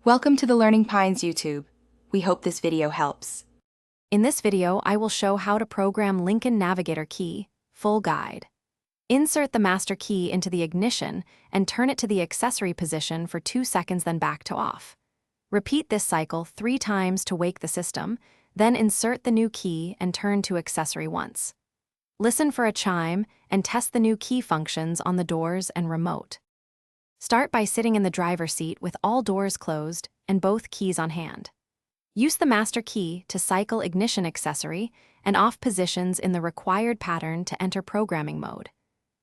Welcome to the Learning Pines YouTube. We hope this video helps. In this video, I will show how to program Lincoln Navigator key, full guide. Insert the master key into the ignition and turn it to the accessory position for 2 seconds, then back to off. Repeat this cycle 3 times to wake the system, then insert the new key and turn to accessory once. Listen for a chime and test the new key functions on the doors and remote. Start by sitting in the driver's seat with all doors closed and both keys on hand. Use the master key to cycle ignition accessory and off positions in the required pattern to enter programming mode.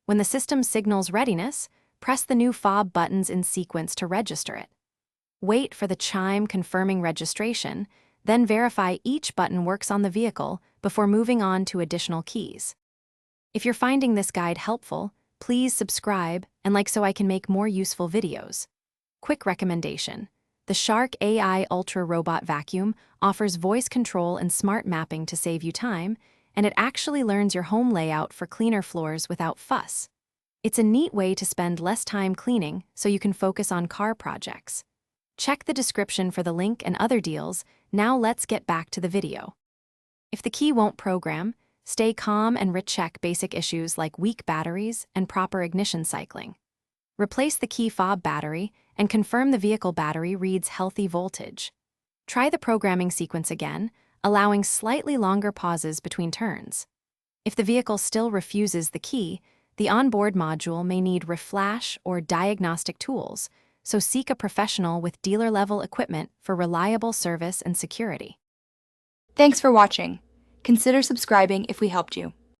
When the system signals readiness, press the new fob buttons in sequence to register it. Wait for the chime confirming registration, then verify each button works on the vehicle before moving on to additional keys. If you're finding this guide helpful, please subscribe and like so I can make more useful videos. Quick recommendation: the Shark AI Ultra Robot Vacuum offers voice control and smart mapping to save you time, and it actually learns your home layout for cleaner floors without fuss. It's a neat way to spend less time cleaning so you can focus on car projects. Check the description for the link and other deals. Now let's get back to the video. If the key won't program, stay calm and recheck basic issues like weak batteries and proper ignition cycling. Replace the key fob battery and confirm the vehicle battery reads healthy voltage. Try the programming sequence again, allowing slightly longer pauses between turns. If the vehicle still refuses the key, the onboard module may need reflash or diagnostic tools, so seek a professional with dealer-level equipment for reliable service and security. Thanks for watching. Consider subscribing if we helped you.